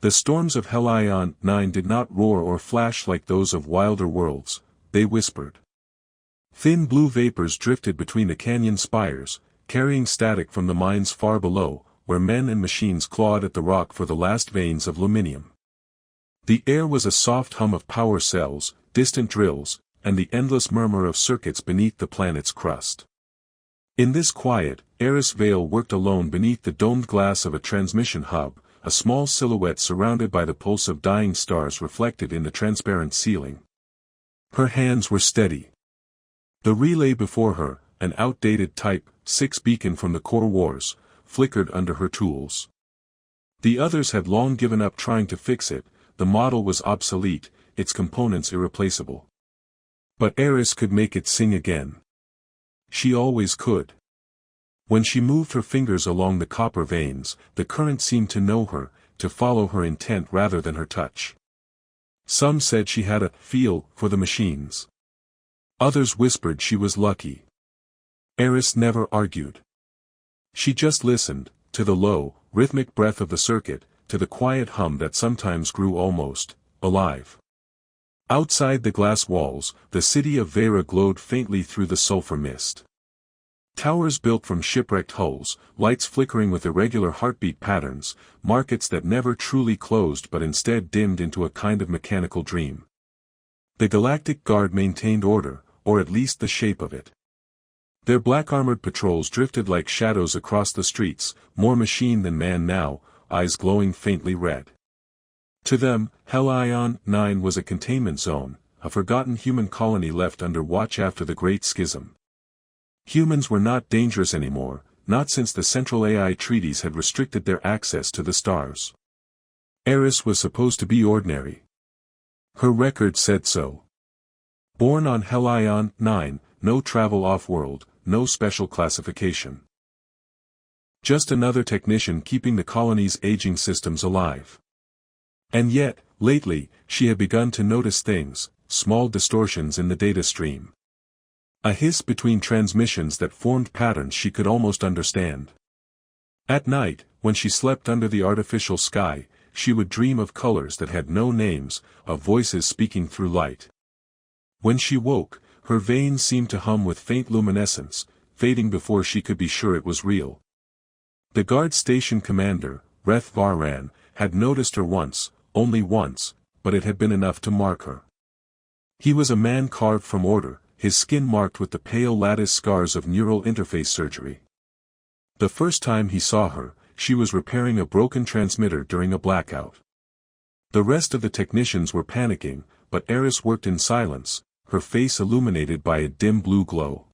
The storms of HFY 9 did not roar or flash like those of wilder worlds, they whispered. Thin blue vapors drifted between the canyon spires, carrying static from the mines far below, where men and machines clawed at the rock for the last veins of luminium. The air was a soft hum of power cells, distant drills, and the endless murmur of circuits beneath the planet's crust. In this quiet, Eris Vale worked alone beneath the domed glass of a transmission hub, a small silhouette surrounded by the pulse of dying stars reflected in the transparent ceiling. Her hands were steady. The relay before her, an outdated Type 6 beacon from the Core Wars, flickered under her tools. The others had long given up trying to fix it, the model was obsolete, its components irreplaceable. But Eris could make it sing again. She always could. When she moved her fingers along the copper veins, the current seemed to know her, to follow her intent rather than her touch. Some said she had a feel for the machines. Others whispered she was lucky. Eris never argued. She just listened, to the low, rhythmic breath of the circuit, to the quiet hum that sometimes grew almost alive. Outside the glass walls, the city of Vera glowed faintly through the sulfur mist. Towers built from shipwrecked hulls, lights flickering with irregular heartbeat patterns, markets that never truly closed but instead dimmed into a kind of mechanical dream. The Galactic Guard maintained order, or at least the shape of it. Their black-armored patrols drifted like shadows across the streets, more machine than man now, eyes glowing faintly red. To them, HFY 9 was a containment zone, a forgotten human colony left under watch after the Great Schism. Humans were not dangerous anymore, not since the Central AI treaties had restricted their access to the stars. Eris was supposed to be ordinary. Her record said so. Born on HFY 9, no travel off-world, no special classification. Just another technician keeping the colony's aging systems alive. And yet, lately, she had begun to notice things, small distortions in the data stream. A hiss between transmissions that formed patterns she could almost understand. At night, when she slept under the artificial sky, she would dream of colors that had no names, of voices speaking through light. When she woke, her veins seemed to hum with faint luminescence, fading before she could be sure it was real. The guard station commander, Reth Varran, had noticed her once, only once, but it had been enough to mark her. He was a man carved from order, his skin marked with the pale lattice scars of neural interface surgery. The first time he saw her, she was repairing a broken transmitter during a blackout. The rest of the technicians were panicking, but Eris worked in silence, her face illuminated by a dim blue glow.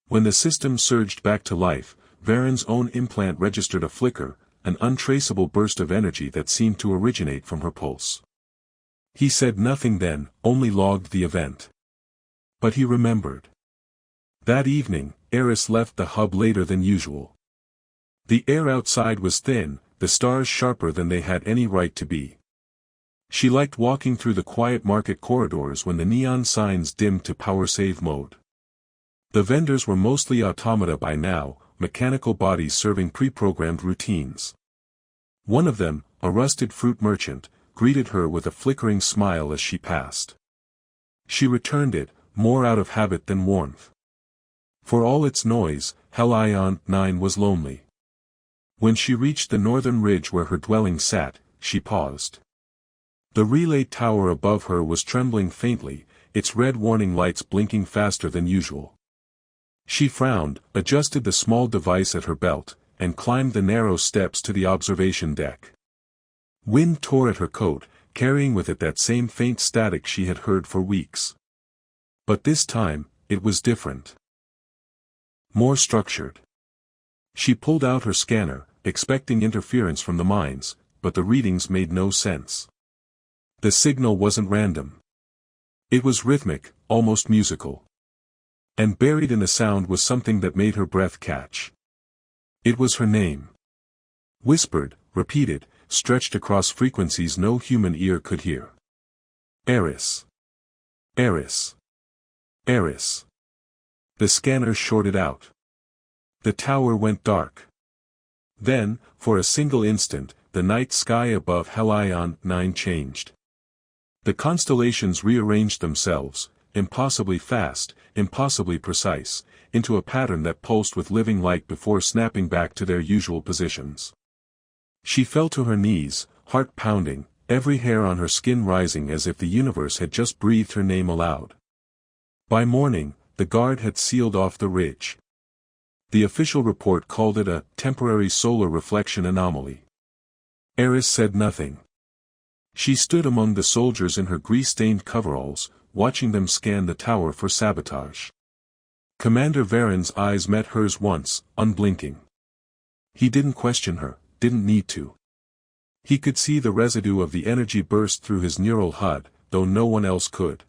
When the system surged back to life, Varran's own implant registered a flicker, an untraceable burst of energy that seemed to originate from her pulse. He said nothing then, only logged the event. But he remembered. That evening, Eris left the hub later than usual. The air outside was thin, the stars sharper than they had any right to be. She liked walking through the quiet market corridors when the neon signs dimmed to power save mode. The vendors were mostly automata by now, mechanical bodies serving pre-programmed routines. One of them, a rusted fruit merchant, greeted her with a flickering smile as she passed. She returned it, more out of habit than warmth. For all its noise, HFY 9 was lonely. When she reached the northern ridge where her dwelling sat, she paused. The relay tower above her was trembling faintly, its red warning lights blinking faster than usual. She frowned, adjusted the small device at her belt, and climbed the narrow steps to the observation deck. Wind tore at her coat, carrying with it that same faint static she had heard for weeks. But this time, it was different. More structured. She pulled out her scanner, expecting interference from the mines, but the readings made no sense. The signal wasn't random. It was rhythmic, almost musical. And buried in the sound was something that made her breath catch. It was her name. Whispered, repeated, stretched across frequencies no human ear could hear. Eris. Eris. Eris. The scanner shorted out. The tower went dark. Then, for a single instant, the night sky above HFY changed. The constellations rearranged themselves, impossibly fast, impossibly precise, into a pattern that pulsed with living light before snapping back to their usual positions. She fell to her knees, heart pounding, every hair on her skin rising as if the universe had just breathed her name aloud. By morning, the guard had sealed off the ridge. The official report called it a temporary solar reflection anomaly. Eris said nothing. She stood among the soldiers in her grease-stained coveralls, watching them scan the tower for sabotage. Commander Varen's eyes met hers once, unblinking. He didn't question her, didn't need to. He could see the residue of the energy burst through his neural HUD, though no one else could.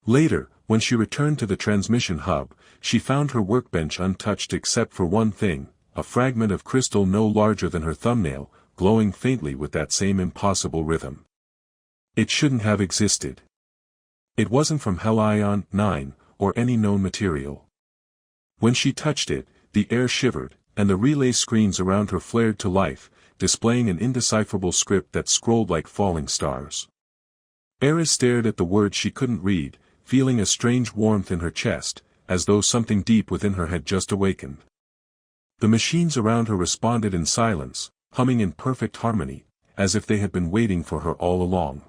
Later, when she returned to the transmission hub, she found her workbench untouched except for one thing, a fragment of crystal no larger than her thumbnail, glowing faintly with that same impossible rhythm. It shouldn't have existed. It wasn't from HFY or any known material. When she touched it, the air shivered, and the relay screens around her flared to life, displaying an indecipherable script that scrolled like falling stars. Eris stared at the words she couldn't read, feeling a strange warmth in her chest, as though something deep within her had just awakened. The machines around her responded in silence, humming in perfect harmony, as if they had been waiting for her all along.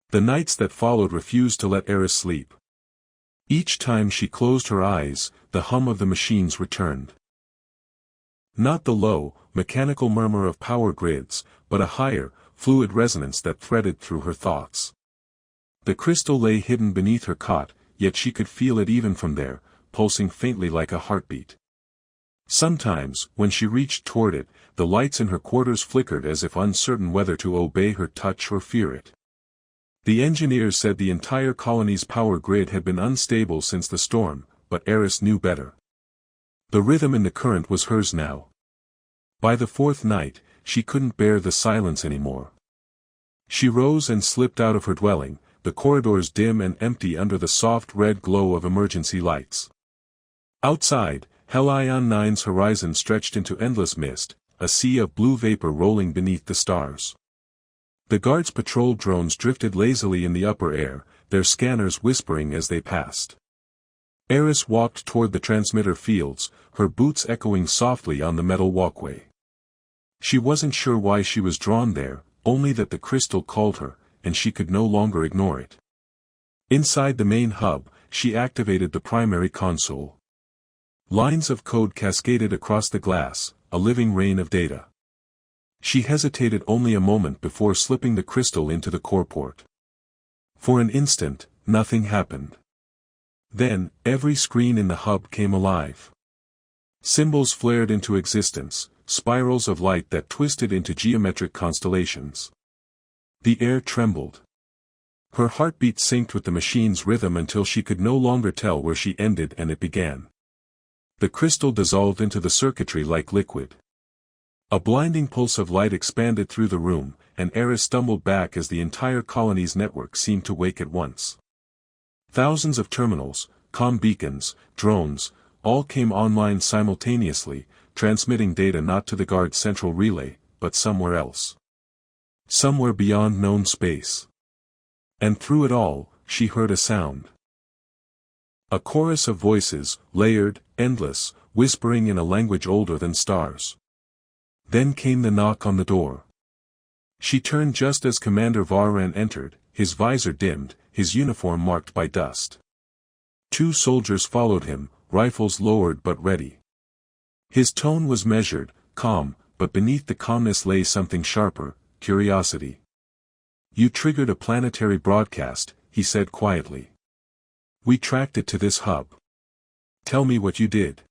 The nights that followed refused to let Eris sleep. Each time she closed her eyes, the hum of the machines returned. Not the low, mechanical murmur of power grids, but a higher, fluid resonance that threaded through her thoughts. The crystal lay hidden beneath her cot, yet she could feel it even from there, pulsing faintly like a heartbeat. Sometimes, when she reached toward it, the lights in her quarters flickered as if uncertain whether to obey her touch or fear it. The engineers said the entire colony's power grid had been unstable since the storm, but Eris knew better. The rhythm in the current was hers now. By the fourth night, she couldn't bear the silence anymore. She rose and slipped out of her dwelling, the corridors dim and empty under the soft red glow of emergency lights. Outside, HFY-9's horizon stretched into endless mist, a sea of blue vapor rolling beneath the stars. The guards' patrol drones drifted lazily in the upper air, their scanners whispering as they passed. Eris walked toward the transmitter fields, her boots echoing softly on the metal walkway. She wasn't sure why she was drawn there, only that the crystal called her, and she could no longer ignore it. Inside the main hub, she activated the primary console. Lines of code cascaded across the glass, a living rain of data. She hesitated only a moment before slipping the crystal into the core port. For an instant, nothing happened. Then, every screen in the hub came alive. Symbols flared into existence, spirals of light that twisted into geometric constellations. The air trembled. Her heartbeat synced with the machine's rhythm until she could no longer tell where she ended and it began. The crystal dissolved into the circuitry like liquid. A blinding pulse of light expanded through the room, and Eris stumbled back as the entire colony's network seemed to wake at once. Thousands of terminals, comm beacons, drones, all came online simultaneously, transmitting data not to the guard's central relay, but somewhere else. Somewhere beyond known space. And through it all, she heard a sound. A chorus of voices, layered, endless, whispering in a language older than stars. Then came the knock on the door. She turned just as Commander Varen entered, his visor dimmed, his uniform marked by dust. 2 soldiers followed him, rifles lowered but ready. His tone was measured, calm, but beneath the calmness lay something sharper, curiosity. "You triggered a planetary broadcast," he said quietly. "We tracked it to this hub. Tell me what you did."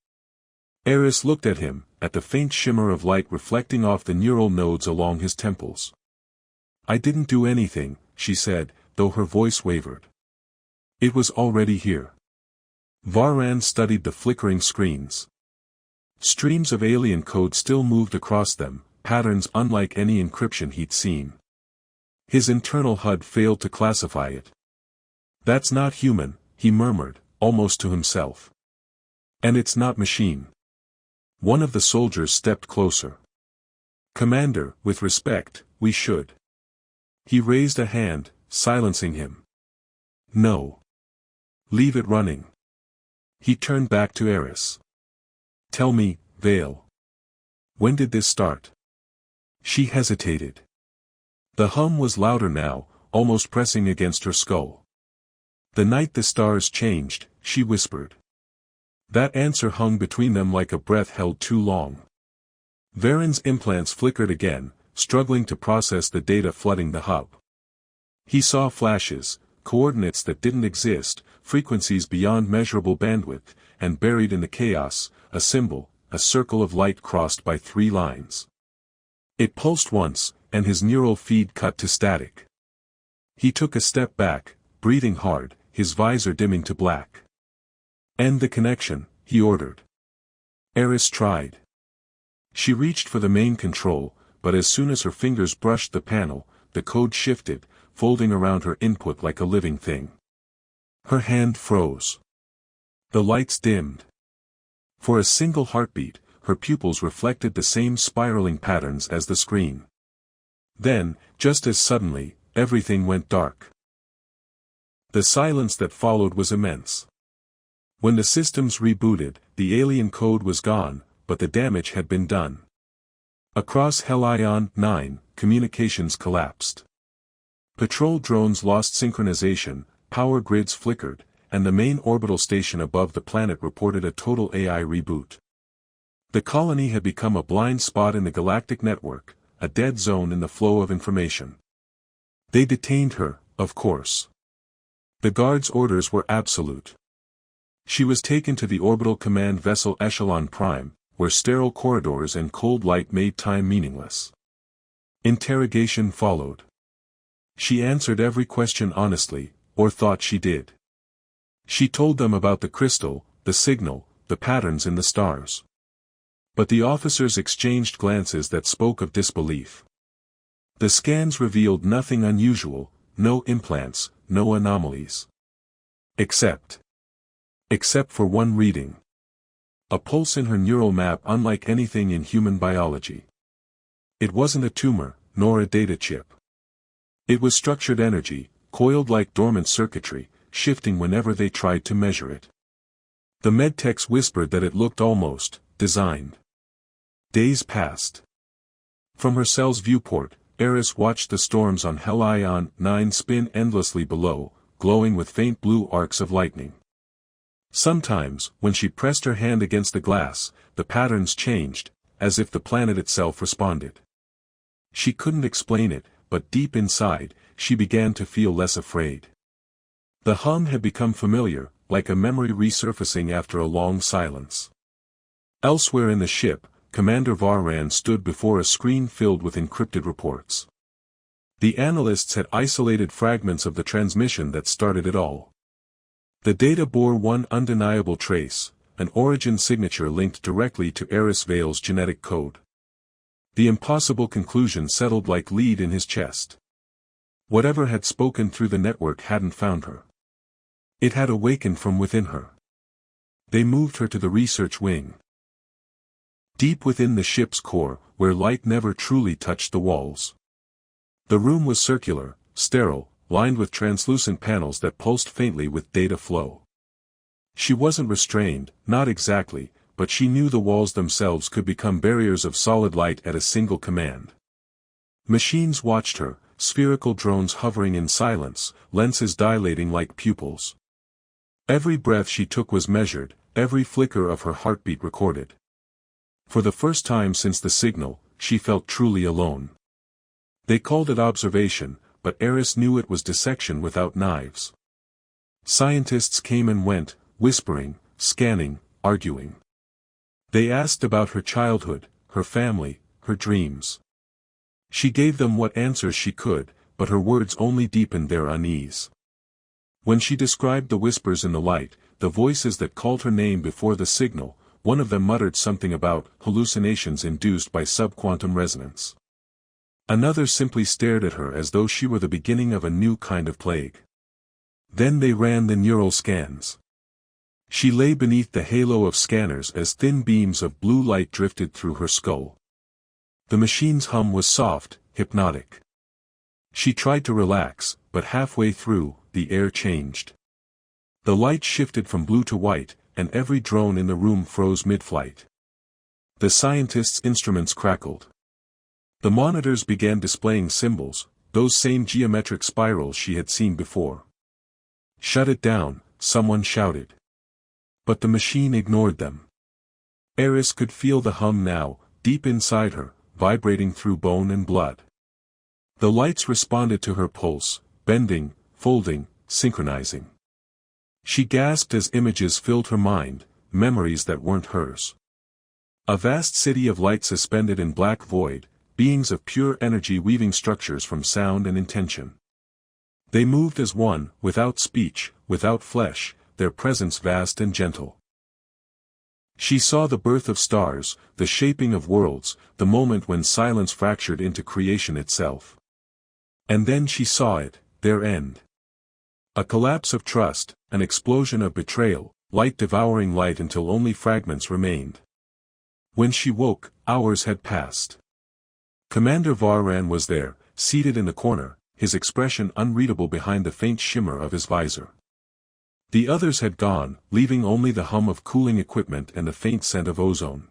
Eris looked at him, at the faint shimmer of light reflecting off the neural nodes along his temples. "I didn't do anything," she said, though her voice wavered. "It was already here." Varen studied the flickering screens. Streams of alien code still moved across them, patterns unlike any encryption he'd seen. His internal HUD failed to classify it. "That's not human," he murmured, almost to himself. "And it's not machine." One of the soldiers stepped closer. Commander, with respect, we should. He raised a hand, silencing him. No. Leave it running. He turned back to Eris. Tell me, Vale. When did this start? She hesitated. The hum was louder now, almost pressing against her skull. The night the stars changed, she whispered. That answer hung between them like a breath held too long. Varen's implants flickered again, struggling to process the data flooding the hub. He saw flashes, coordinates that didn't exist, frequencies beyond measurable bandwidth, and buried in the chaos, a symbol, a circle of light crossed by 3 lines. It pulsed once, and his neural feed cut to static. He took a step back, breathing hard, his visor dimming to black. End the connection, he ordered. Eris tried. She reached for the main control, but as soon as her fingers brushed the panel, the code shifted, folding around her input like a living thing. Her hand froze. The lights dimmed. For a single heartbeat, her pupils reflected the same spiraling patterns as the screen. Then, just as suddenly, everything went dark. The silence that followed was immense. When the systems rebooted, the alien code was gone, but the damage had been done. Across Helion 9, communications collapsed. Patrol drones lost synchronization, power grids flickered, and the main orbital station above the planet reported a total AI reboot. The colony had become a blind spot in the galactic network, a dead zone in the flow of information. They detained her, of course. The guard's orders were absolute. She was taken to the orbital command vessel Echelon Prime, where sterile corridors and cold light made time meaningless. Interrogation followed. She answered every question honestly, or thought she did. She told them about the crystal, the signal, the patterns in the stars. But the officers exchanged glances that spoke of disbelief. The scans revealed nothing unusual, no implants, no anomalies. Except for one reading. A pulse in her neural map unlike anything in human biology. It wasn't a tumor, nor a data chip. It was structured energy, coiled like dormant circuitry, shifting whenever they tried to measure it. The medtechs whispered that it looked almost designed. Days passed. From her cell's viewport, Eris watched the storms on Helion 9 spin endlessly below, glowing with faint blue arcs of lightning. Sometimes, when she pressed her hand against the glass, the patterns changed, as if the planet itself responded. She couldn't explain it, but deep inside, she began to feel less afraid. The hum had become familiar, like a memory resurfacing after a long silence. Elsewhere in the ship, Commander Varan stood before a screen filled with encrypted reports. The analysts had isolated fragments of the transmission that started it all. The data bore one undeniable trace, an origin signature linked directly to Eris Vale's genetic code. The impossible conclusion settled like lead in his chest. Whatever had spoken through the network hadn't found her. It had awakened from within her. They moved her to the research wing. Deep within the ship's core, where light never truly touched the walls. The room was circular, sterile, lined with translucent panels that pulsed faintly with data flow. She wasn't restrained, not exactly, but she knew the walls themselves could become barriers of solid light at a single command. Machines watched her, spherical drones hovering in silence, lenses dilating like pupils. Every breath she took was measured, every flicker of her heartbeat recorded. For the first time since the signal, she felt truly alone. They called it observation, but Eris knew it was dissection without knives. Scientists came and went, whispering, scanning, arguing. They asked about her childhood, her family, her dreams. She gave them what answers she could, but her words only deepened their unease. When she described the whispers in the light, the voices that called her name before the signal, one of them muttered something about hallucinations induced by subquantum resonance. Another simply stared at her as though she were the beginning of a new kind of plague. Then they ran the neural scans. She lay beneath the halo of scanners as thin beams of blue light drifted through her skull. The machine's hum was soft, hypnotic. She tried to relax, but halfway through, the air changed. The light shifted from blue to white, and every drone in the room froze mid-flight. The scientists' instruments crackled. The monitors began displaying symbols, those same geometric spirals she had seen before. "Shut it down," someone shouted. But the machine ignored them. Eris could feel the hum now, deep inside her, vibrating through bone and blood. The lights responded to her pulse, bending, folding, synchronizing. She gasped as images filled her mind, memories that weren't hers. A vast city of light suspended in black void, beings of pure energy weaving structures from sound and intention. They moved as one, without speech, without flesh, their presence vast and gentle. She saw the birth of stars, the shaping of worlds, the moment when silence fractured into creation itself. And then she saw it, their end. A collapse of trust, an explosion of betrayal, light devouring light until only fragments remained. When she woke, hours had passed. Commander Varran was there, seated in the corner, his expression unreadable behind the faint shimmer of his visor. The others had gone, leaving only the hum of cooling equipment and the faint scent of ozone.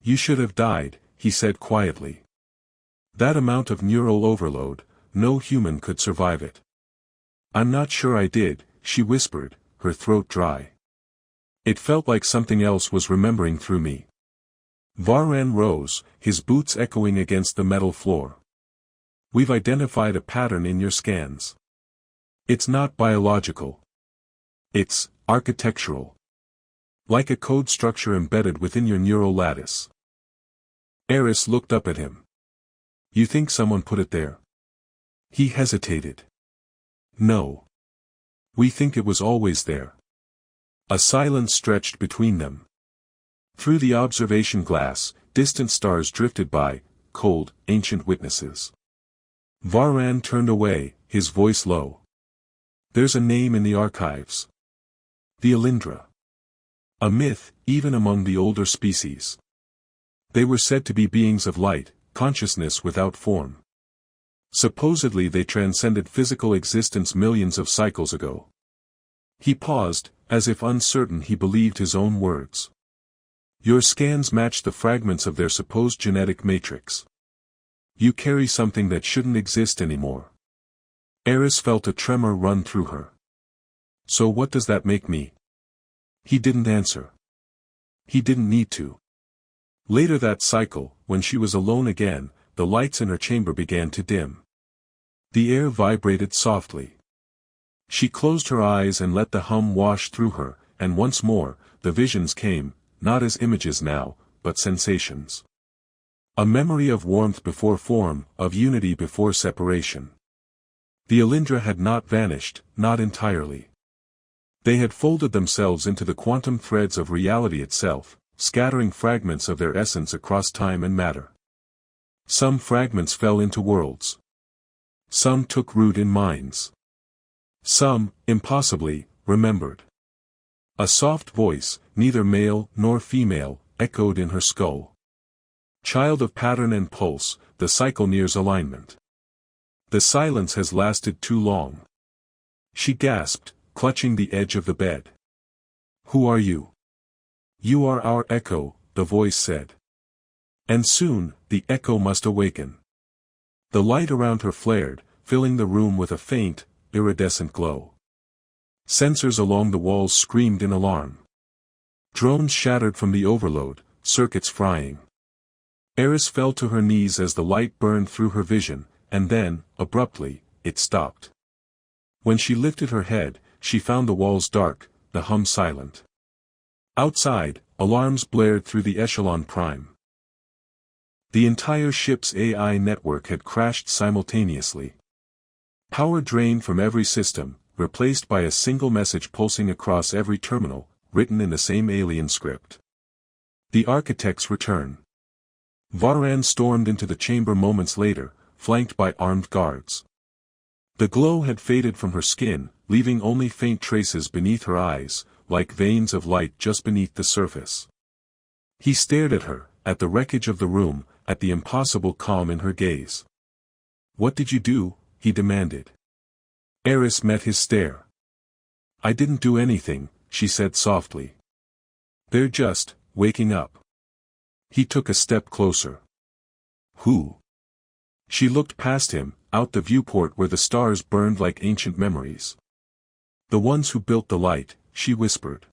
"You should have died," he said quietly. "That amount of neural overload, no human could survive it." "I'm not sure I did," she whispered, her throat dry. "It felt like something else was remembering through me." Varran rose, his boots echoing against the metal floor. "We've identified a pattern in your scans. It's not biological. It's architectural. Like a code structure embedded within your neural lattice." Eris looked up at him. "You think someone put it there?" He hesitated. "No. We think it was always there." A silence stretched between them. Through the observation glass, distant stars drifted by, cold, ancient witnesses. Varran turned away, his voice low. "There's a name in the archives. The Alindra. A myth, even among the older species. They were said to be beings of light, consciousness without form. Supposedly they transcended physical existence millions of cycles ago." He paused, as if uncertain he believed his own words. "Your scans match the fragments of their supposed genetic matrix. You carry something that shouldn't exist anymore." Eris felt a tremor run through her. "So what does that make me?" He didn't answer. He didn't need to. Later that cycle, when she was alone again, the lights in her chamber began to dim. The air vibrated softly. She closed her eyes and let the hum wash through her, and once more, the visions came, not as images now, but sensations. A memory of warmth before form, of unity before separation. The Alindra had not vanished, not entirely. They had folded themselves into the quantum threads of reality itself, scattering fragments of their essence across time and matter. Some fragments fell into worlds. Some took root in minds. Some, impossibly, remembered. A soft voice, neither male nor female, echoed in her skull. "Child of pattern and pulse, the cycle nears alignment. The silence has lasted too long." She gasped, clutching the edge of the bed. "Who are you?" "You are our echo," the voice said. And soon, the echo must awaken. The light around her flared, filling the room with a faint, iridescent glow. Sensors along the walls screamed in alarm. Drones shattered from the overload, circuits frying. Eris fell to her knees as the light burned through her vision, and then, abruptly, it stopped. When she lifted her head, she found the walls dark, the hum silent. Outside, alarms blared through the Echelon Prime. The entire ship's AI network had crashed simultaneously. Power drained from every system, replaced by a single message pulsing across every terminal, written in the same alien script. The architect's return. Varran stormed into the chamber moments later, flanked by armed guards. The glow had faded from her skin, leaving only faint traces beneath her eyes, like veins of light just beneath the surface. He stared at her, at the wreckage of the room, at the impossible calm in her gaze. "What did you do?" he demanded. Eris met his stare. "I didn't do anything," she said softly. "They're just waking up." He took a step closer. "Who?" She looked past him, out the viewport where the stars burned like ancient memories. "The ones who built the light," she whispered.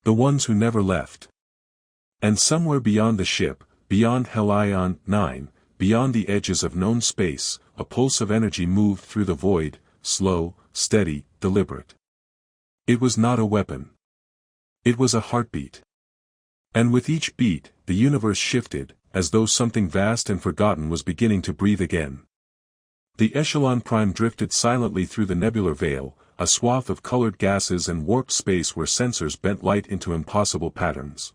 "The ones who never left." And somewhere beyond the ship, beyond Helion 9, beyond the edges of known space, a pulse of energy moved through the void, slow, steady, deliberate. It was not a weapon. It was a heartbeat. And with each beat, the universe shifted, as though something vast and forgotten was beginning to breathe again. The Echelon Prime drifted silently through the nebular veil, a swath of colored gases and warped space where sensors bent light into impossible patterns.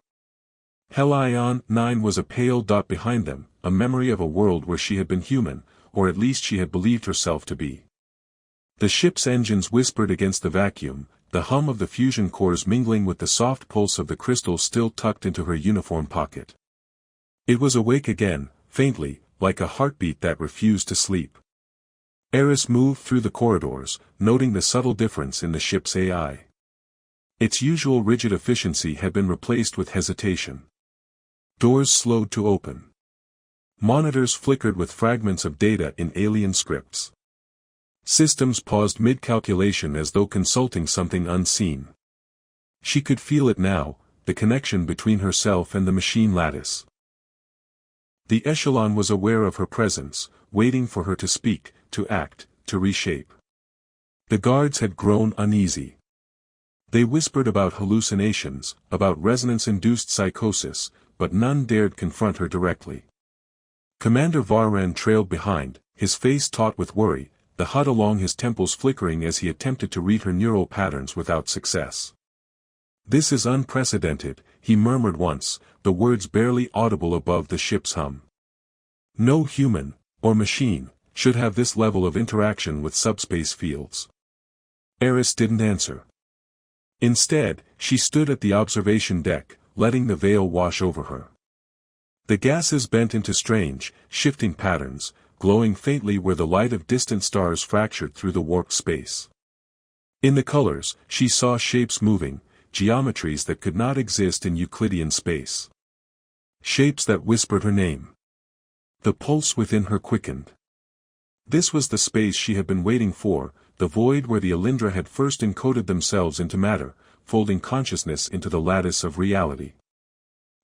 Helion 9 was a pale dot behind them, a memory of a world where she had been human, or at least she had believed herself to be. The ship's engines whispered against the vacuum, the hum of the fusion cores mingling with the soft pulse of the crystal still tucked into her uniform pocket. It was awake again, faintly, like a heartbeat that refused to sleep. Eris moved through the corridors, noting the subtle difference in the ship's AI. Its usual rigid efficiency had been replaced with hesitation. Doors slowed to open. Monitors flickered with fragments of data in alien scripts. Systems paused mid-calculation as though consulting something unseen. She could feel it now, the connection between herself and the machine lattice. The Echelon was aware of her presence, waiting for her to speak, to act, to reshape. The guards had grown uneasy. They whispered about hallucinations, about resonance-induced psychosis, but none dared confront her directly. Commander Varran trailed behind, his face taut with worry, the HUD along his temples flickering as he attempted to read her neural patterns without success. "This is unprecedented," he murmured once, the words barely audible above the ship's hum. "No human, or machine, should have this level of interaction with subspace fields." Eris didn't answer. Instead, she stood at the observation deck, letting the veil wash over her. The gases bent into strange, shifting patterns, glowing faintly where the light of distant stars fractured through the warped space. In the colors, she saw shapes moving, geometries that could not exist in Euclidean space. Shapes that whispered her name. The pulse within her quickened. This was the space she had been waiting for, the void where the Alindra had first encoded themselves into matter, folding consciousness into the lattice of reality.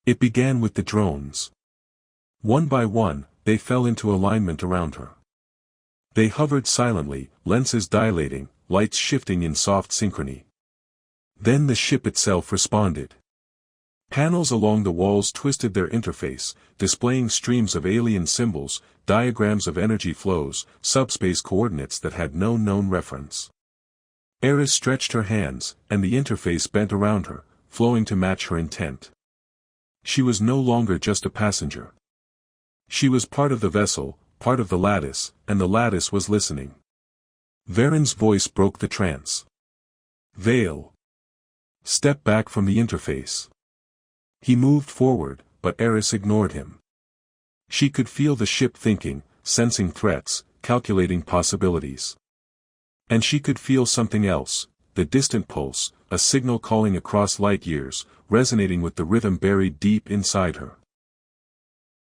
It began with the drones. One by one, they fell into alignment around her. They hovered silently, lenses dilating, lights shifting in soft synchrony. Then the ship itself responded. Panels along the walls twisted their interface, displaying streams of alien symbols, diagrams of energy flows, subspace coordinates that had no known reference. Eris stretched her hands, and the interface bent around her, flowing to match her intent. She was no longer just a passenger. She was part of the vessel, part of the lattice, and the lattice was listening. Varen's voice broke the trance. "Veil. Step back from the interface." He moved forward, but Eris ignored him. She could feel the ship thinking, sensing threats, calculating possibilities. And she could feel something else, the distant pulse, a signal calling across light years, resonating with the rhythm buried deep inside her.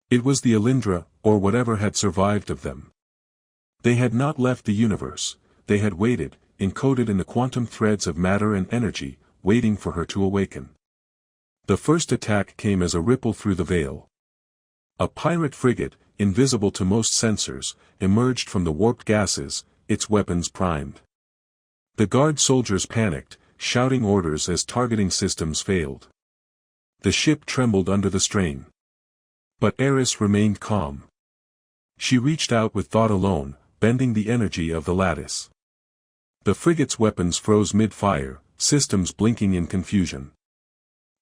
It was the Alindra, or whatever had survived of them. They had not left the universe, they had waited, encoded in the quantum threads of matter and energy, waiting for her to awaken. The first attack came as a ripple through the veil. A pirate frigate, invisible to most sensors, emerged from the warped gases, its weapons primed. The guard soldiers panicked, shouting orders as targeting systems failed. The ship trembled under the strain. But Eris remained calm. She reached out with thought alone, bending the energy of the lattice. The frigate's weapons froze mid-fire, systems blinking in confusion.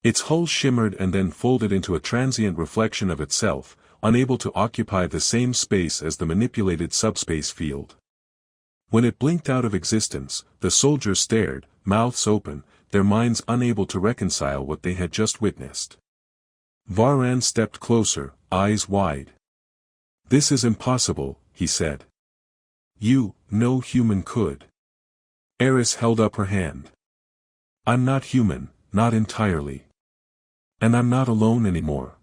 Its hull shimmered and then folded into a transient reflection of itself, unable to occupy the same space as the manipulated subspace field. When it blinked out of existence, the soldiers stared, mouths open, their minds unable to reconcile what they had just witnessed. Varran stepped closer, eyes wide. "This is impossible," he said. No human could." Eris held up her hand. "I'm not human, not entirely. And I'm not alone anymore."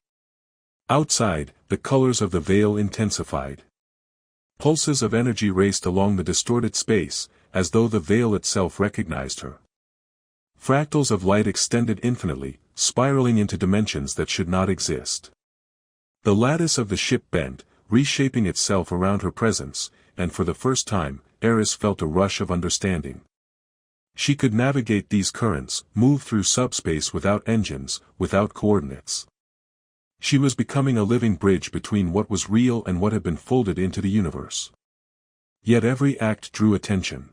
Outside, the colors of the veil intensified. Pulses of energy raced along the distorted space, as though the veil itself recognized her. Fractals of light extended infinitely, spiraling into dimensions that should not exist. The lattice of the ship bent, reshaping itself around her presence, and for the first time, Eris felt a rush of understanding. She could navigate these currents, move through subspace without engines, without coordinates. She was becoming a living bridge between what was real and what had been folded into the universe. Yet every act drew attention.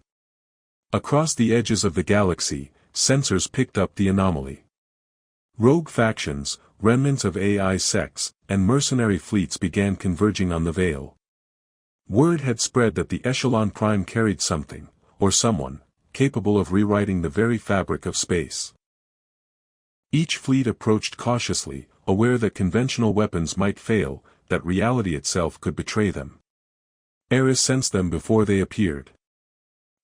Across the edges of the galaxy, sensors picked up the anomaly. Rogue factions, remnants of AI sects, and mercenary fleets began converging on the veil. Word had spread that the Echelon Prime carried something, or someone, capable of rewriting the very fabric of space. Each fleet approached cautiously, aware that conventional weapons might fail, that reality itself could betray them. Eris sensed them before they appeared.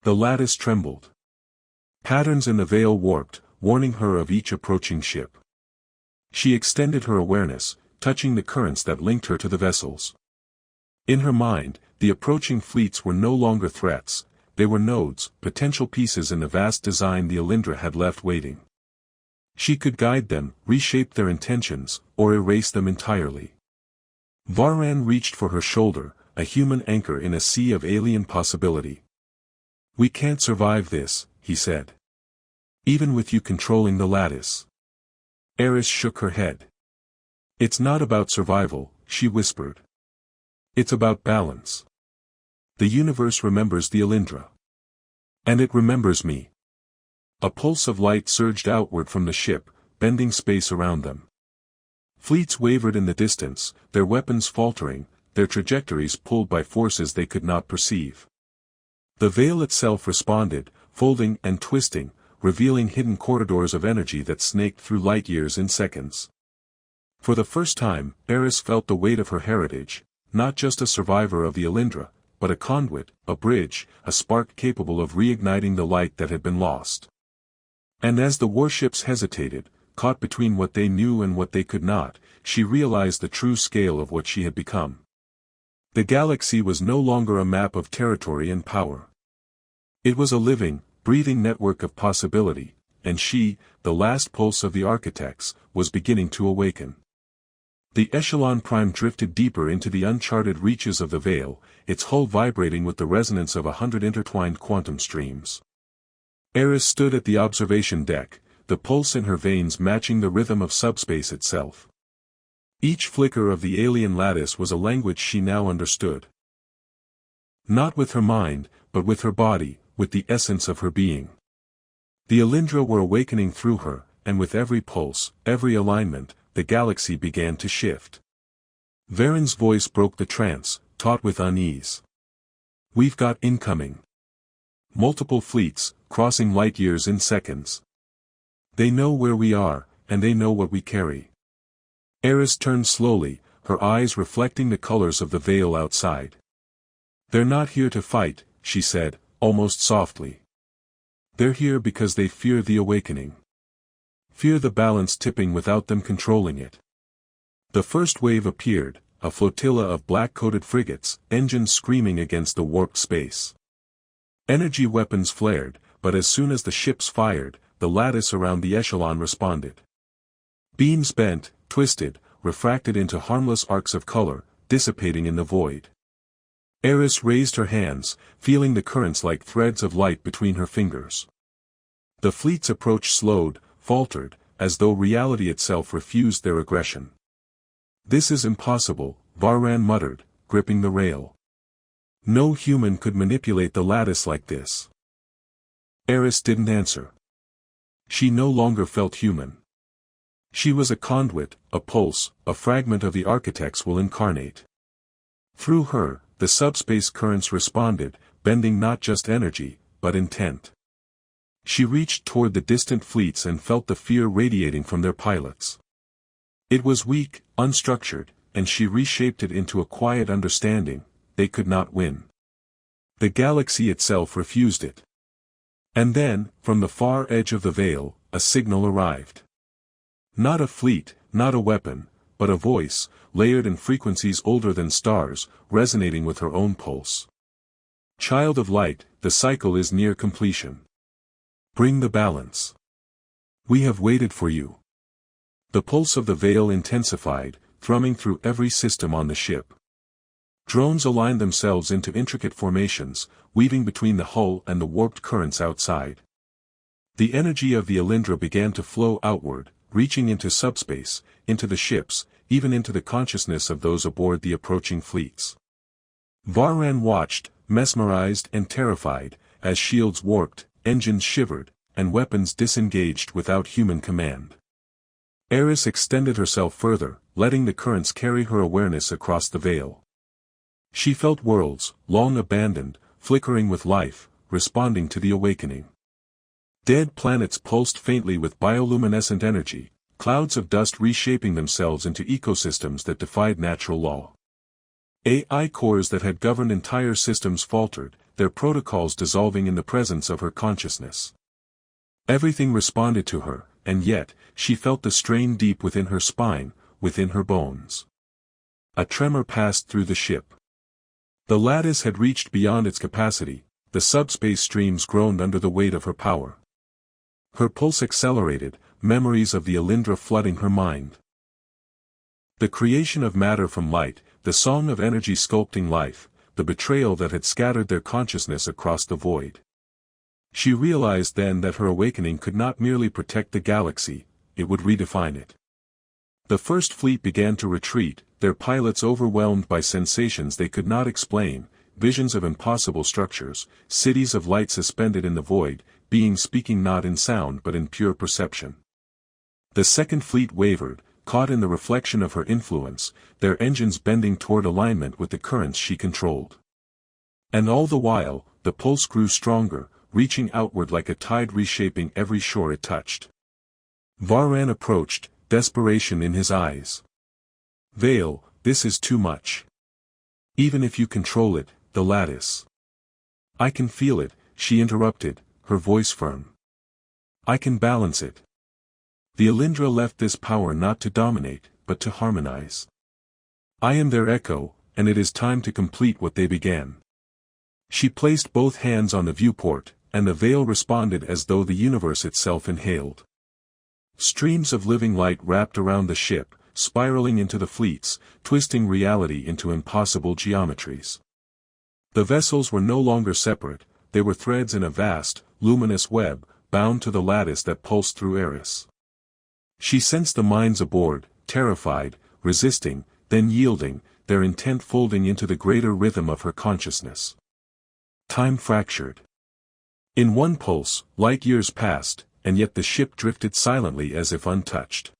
The lattice trembled. Patterns in the veil warped, warning her of each approaching ship. She extended her awareness, touching the currents that linked her to the vessels. In her mind, the approaching fleets were no longer threats, they were nodes, potential pieces in the vast design the Alindra had left waiting. She could guide them, reshape their intentions, or erase them entirely. Varran reached for her shoulder, a human anchor in a sea of alien possibility. "We can't survive this," he said. "Even with you controlling the lattice." Eris shook her head. "It's not about survival," she whispered. "It's about balance. The universe remembers the Alindra. And it remembers me." A pulse of light surged outward from the ship, bending space around them. Fleets wavered in the distance, their weapons faltering, their trajectories pulled by forces they could not perceive. The veil itself responded, folding and twisting, revealing hidden corridors of energy that snaked through light years in seconds. For the first time, Eris felt the weight of her heritage, not just a survivor of the Alindra, but a conduit, a bridge, a spark capable of reigniting the light that had been lost. And as the warships hesitated, caught between what they knew and what they could not, she realized the true scale of what she had become. The galaxy was no longer a map of territory and power. It was a living, breathing network of possibility, and she, the last pulse of the architects, was beginning to awaken. The Echelon Prime drifted deeper into the uncharted reaches of the veil, its hull vibrating with the resonance of 100 intertwined quantum streams. Eris stood at the observation deck, the pulse in her veins matching the rhythm of subspace itself. Each flicker of the alien lattice was a language she now understood. Not with her mind, but with her body, with the essence of her being. The Alindra were awakening through her, and with every pulse, every alignment, the galaxy began to shift. Varen's voice broke the trance, taut with unease. "We've got incoming. Multiple fleets, crossing light years in seconds. They know where we are, and they know what we carry." Eris turned slowly, her eyes reflecting the colors of the veil outside. "They're not here to fight," she said, almost softly. "They're here because they fear the awakening. Fear the balance tipping without them controlling it." The first wave appeared, a flotilla of black-coated frigates, engines screaming against the warped space. Energy weapons flared, but as soon as the ships fired, the lattice around the echelon responded. Beams bent, twisted, refracted into harmless arcs of color, dissipating in the void. Eris raised her hands, feeling the currents like threads of light between her fingers. The fleet's approach slowed, faltered, as though reality itself refused their aggression. "This is impossible," Varran muttered, gripping the rail. "No human could manipulate the lattice like this." Eris didn't answer. She no longer felt human. She was a conduit, a pulse, a fragment of the architects will incarnate. Through her, the subspace currents responded, bending not just energy, but intent. She reached toward the distant fleets and felt the fear radiating from their pilots. It was weak, unstructured, and she reshaped it into a quiet understanding: they could not win. The galaxy itself refused it. And then, from the far edge of the veil, a signal arrived. Not a fleet, not a weapon, but a voice, layered in frequencies older than stars, resonating with her own pulse. Child of light, the cycle is near completion. Bring the balance. We have waited for you. The pulse of the veil intensified, thrumming through every system on the ship. Drones aligned themselves into intricate formations, weaving between the hull and the warped currents outside. The energy of the Alindra began to flow outward, reaching into subspace, into the ships, even into the consciousness of those aboard the approaching fleets. Varran watched, mesmerized and terrified, as shields warped, engines shivered, and weapons disengaged without human command. Eris extended herself further, letting the currents carry her awareness across the veil. She felt worlds, long abandoned, flickering with life, responding to the awakening. Dead planets pulsed faintly with bioluminescent energy, clouds of dust reshaping themselves into ecosystems that defied natural law. AI cores that had governed entire systems faltered, their protocols dissolving in the presence of her consciousness. Everything responded to her, and yet, she felt the strain deep within her spine, within her bones. A tremor passed through the ship. The lattice had reached beyond its capacity, the subspace streams groaned under the weight of her power. Her pulse accelerated, memories of the Alindra flooding her mind. The creation of matter from light, the song of energy sculpting life, the betrayal that had scattered their consciousness across the void. She realized then that her awakening could not merely protect the galaxy, it would redefine it. The first fleet began to retreat, their pilots overwhelmed by sensations they could not explain, visions of impossible structures, cities of light suspended in the void, beings speaking not in sound but in pure perception. The second fleet wavered, caught in the reflection of her influence, their engines bending toward alignment with the currents she controlled. And all the while, the pulse grew stronger, reaching outward like a tide reshaping every shore it touched. Varran approached, desperation in his eyes. Veil, this is too much. Even if you control it, the lattice. I can feel it, she interrupted, her voice firm. I can balance it. The Alindra left this power not to dominate, but to harmonize. I am their echo, and it is time to complete what they began. She placed both hands on the viewport, and the veil responded as though the universe itself inhaled. Streams of living light wrapped around the ship, spiraling into the fleets, twisting reality into impossible geometries. The vessels were no longer separate, they were threads in a vast, luminous web, bound to the lattice that pulsed through Eris. She sensed the minds aboard, terrified, resisting, then yielding, their intent folding into the greater rhythm of her consciousness. Time fractured. In one pulse, light years passed, and yet the ship drifted silently as if untouched.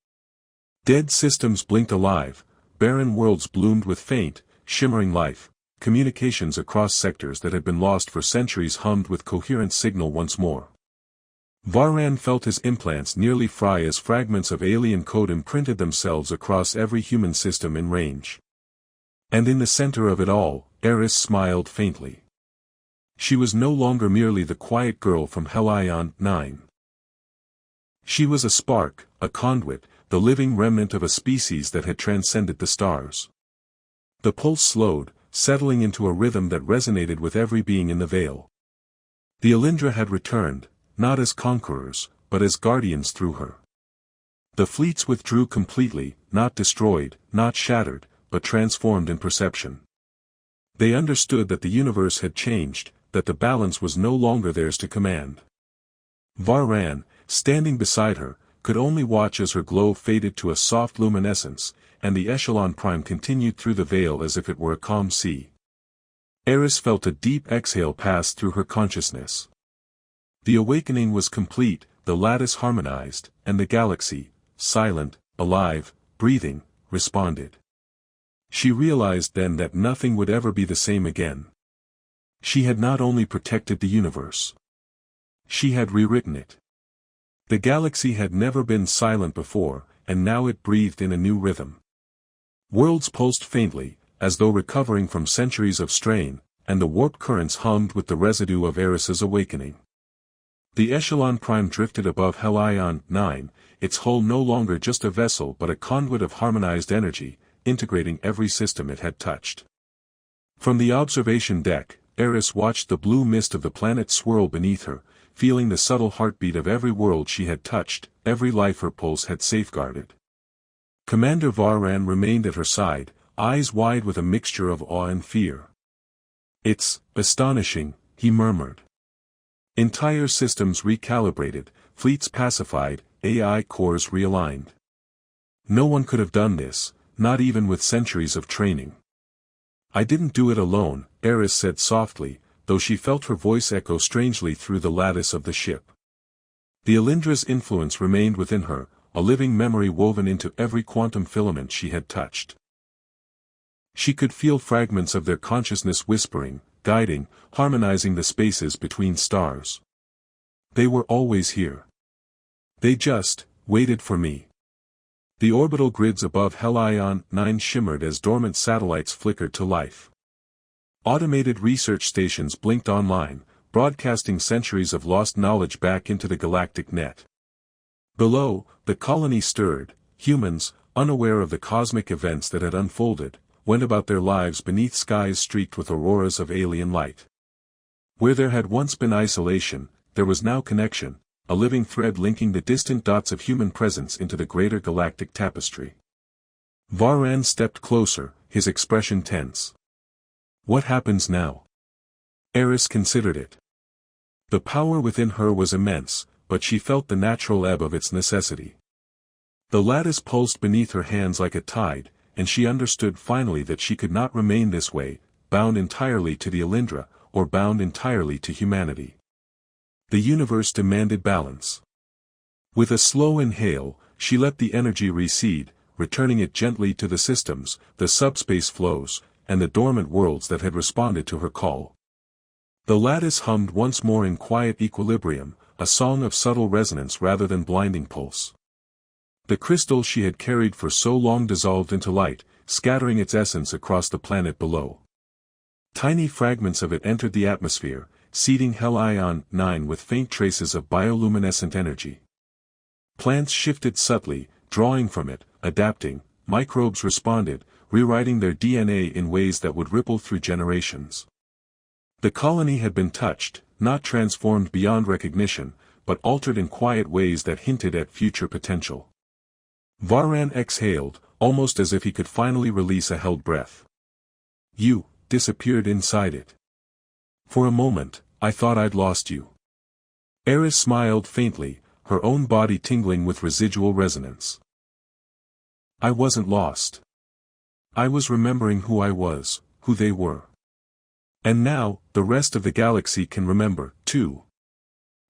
Dead systems blinked alive, barren worlds bloomed with faint, shimmering life, communications across sectors that had been lost for centuries hummed with coherent signal once more. Varran felt his implants nearly fry as fragments of alien code imprinted themselves across every human system in range. And in the center of it all, Eris smiled faintly. She was no longer merely the quiet girl from Helion 9. She was a spark, a conduit, the living remnant of a species that had transcended the stars. The pulse slowed, settling into a rhythm that resonated with every being in the veil. The Alindra had returned, not as conquerors, but as guardians through her. The fleets withdrew completely, not destroyed, not shattered, but transformed in perception. They understood that the universe had changed, that the balance was no longer theirs to command. Varran, standing beside her, could only watch as her glow faded to a soft luminescence, and the Echelon Prime continued through the veil as if it were a calm sea. Eris felt a deep exhale pass through her consciousness. The awakening was complete, the lattice harmonized, and the galaxy, silent, alive, breathing, responded. She realized then that nothing would ever be the same again. She had not only protected the universe. She had rewritten it. The galaxy had never been silent before, and now it breathed in a new rhythm. Worlds pulsed faintly, as though recovering from centuries of strain, and the warp currents hummed with the residue of Eris's awakening. The Echelon Prime drifted above Helion 9, its hull no longer just a vessel but a conduit of harmonized energy, integrating every system it had touched. From the observation deck, Eris watched the blue mist of the planet swirl beneath her, feeling the subtle heartbeat of every world she had touched, every life her pulse had safeguarded. Commander Varran remained at her side, eyes wide with a mixture of awe and fear. "It's astonishing," he murmured. "Entire systems recalibrated, fleets pacified, AI cores realigned. No one could have done this, not even with centuries of training." "I didn't do it alone," Eris said softly, though she felt her voice echo strangely through the lattice of the ship. The Elindra's influence remained within her, a living memory woven into every quantum filament she had touched. She could feel fragments of their consciousness whispering, guiding, harmonizing the spaces between stars. They were always here. They just waited for me. The orbital grids above Helion 9 shimmered as dormant satellites flickered to life. Automated research stations blinked online, broadcasting centuries of lost knowledge back into the galactic net. Below, the colony stirred. Humans, unaware of the cosmic events that had unfolded, went about their lives beneath skies streaked with auroras of alien light. Where there had once been isolation, there was now connection, a living thread linking the distant dots of human presence into the greater galactic tapestry. Varran stepped closer, his expression tense. "What happens now?" Eris considered it. The power within her was immense, but she felt the natural ebb of its necessity. The lattice pulsed beneath her hands like a tide, and she understood finally that she could not remain this way, bound entirely to the Elindra, or bound entirely to humanity. The universe demanded balance. With a slow inhale, she let the energy recede, returning it gently to the systems, the subspace flows, and the dormant worlds that had responded to her call. The lattice hummed once more in quiet equilibrium, a song of subtle resonance rather than blinding pulse. The crystal she had carried for so long dissolved into light, scattering its essence across the planet below. Tiny fragments of it entered the atmosphere, seeding Helion 9 with faint traces of bioluminescent energy. Plants shifted subtly, drawing from it, adapting, microbes responded, rewriting their DNA in ways that would ripple through generations. The colony had been touched, not transformed beyond recognition, but altered in quiet ways that hinted at future potential. Varran exhaled, almost as if he could finally release a held breath. "You disappeared inside it. For a moment, I thought I'd lost you." Eris smiled faintly, her own body tingling with residual resonance. "I wasn't lost. I was remembering who I was, who they were. And now, the rest of the galaxy can remember, too."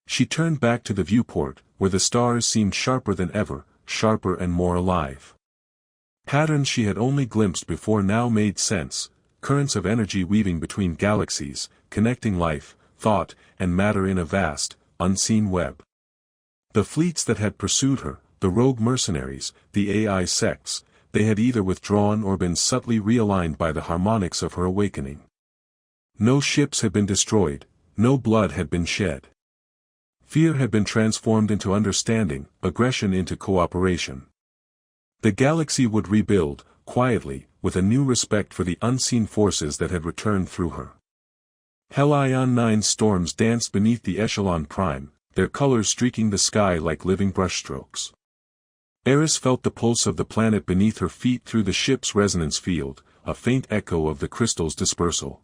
She turned back to the viewport, where the stars seemed sharper than ever, sharper and more alive. Patterns she had only glimpsed before now made sense, currents of energy weaving between galaxies, connecting life, thought, and matter in a vast, unseen web. The fleets that had pursued her, the rogue mercenaries, the AI sects, they had either withdrawn or been subtly realigned by the harmonics of her awakening. No ships had been destroyed, no blood had been shed. Fear had been transformed into understanding, aggression into cooperation. The galaxy would rebuild, quietly, with a new respect for the unseen forces that had returned through her. Helion 9 storms danced beneath the Echelon Prime, their colors streaking the sky like living brushstrokes. Eris felt the pulse of the planet beneath her feet through the ship's resonance field, a faint echo of the crystal's dispersal.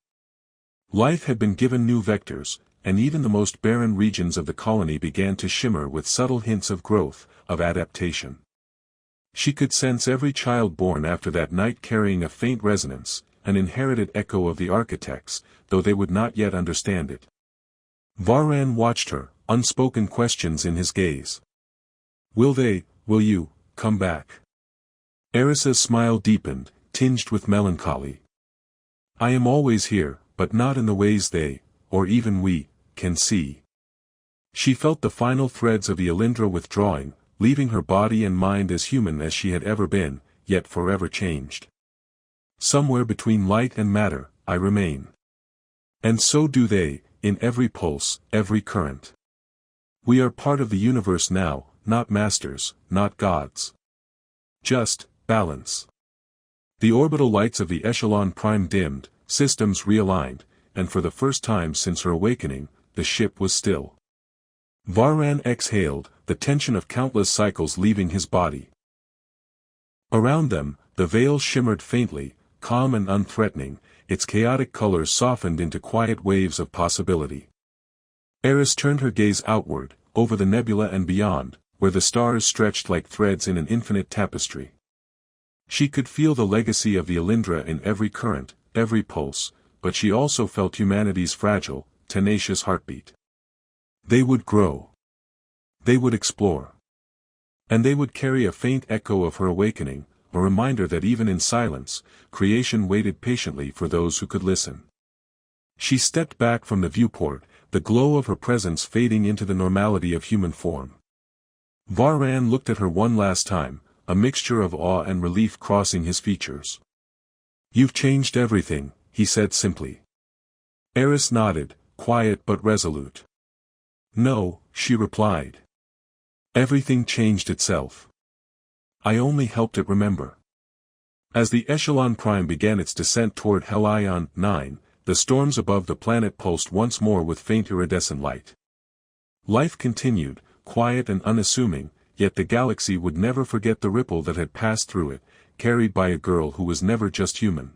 Life had been given new vectors, and even the most barren regions of the colony began to shimmer with subtle hints of growth, of adaptation. She could sense every child born after that night carrying a faint resonance, an inherited echo of the architects, though they would not yet understand it. Varran watched her, unspoken questions in his gaze. Will you, come back?" Eris's smile deepened, tinged with melancholy. "I am always here, but not in the ways they, or even we, can see." She felt the final threads of the Elindra withdrawing, leaving her body and mind as human as she had ever been, yet forever changed. Somewhere between light and matter, I remain. And so do they, in every pulse, every current. We are part of the universe now, not masters, not gods. Just, balance. The orbital lights of the Echelon Prime dimmed, systems realigned, and for the first time since her awakening, the ship was still. Varran exhaled, the tension of countless cycles leaving his body. Around them, the veil shimmered faintly, calm and unthreatening, its chaotic colors softened into quiet waves of possibility. Eris turned her gaze outward, over the nebula and beyond, where the stars stretched like threads in an infinite tapestry. She could feel the legacy of the Alindra in every current, every pulse, but she also felt humanity's fragile, tenacious heartbeat. They would grow. They would explore. And they would carry a faint echo of her awakening, a reminder that even in silence, creation waited patiently for those who could listen. She stepped back from the viewport, the glow of her presence fading into the normality of human form. Varran looked at her one last time, a mixture of awe and relief crossing his features. "You've changed everything," he said simply. Eris nodded, quiet but resolute. "No," she replied. "Everything changed itself. I only helped it remember." As the Echelon Prime began its descent toward Helion 9, the storms above the planet pulsed once more with faint iridescent light. Life continued, quiet and unassuming, yet the galaxy would never forget the ripple that had passed through it, carried by a girl who was never just human.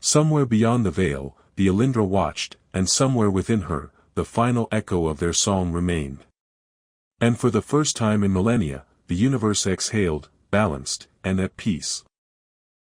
Somewhere beyond the veil, the Alindra watched, and somewhere within her, the final echo of their song remained. And for the first time in millennia, the universe exhaled, balanced, and at peace.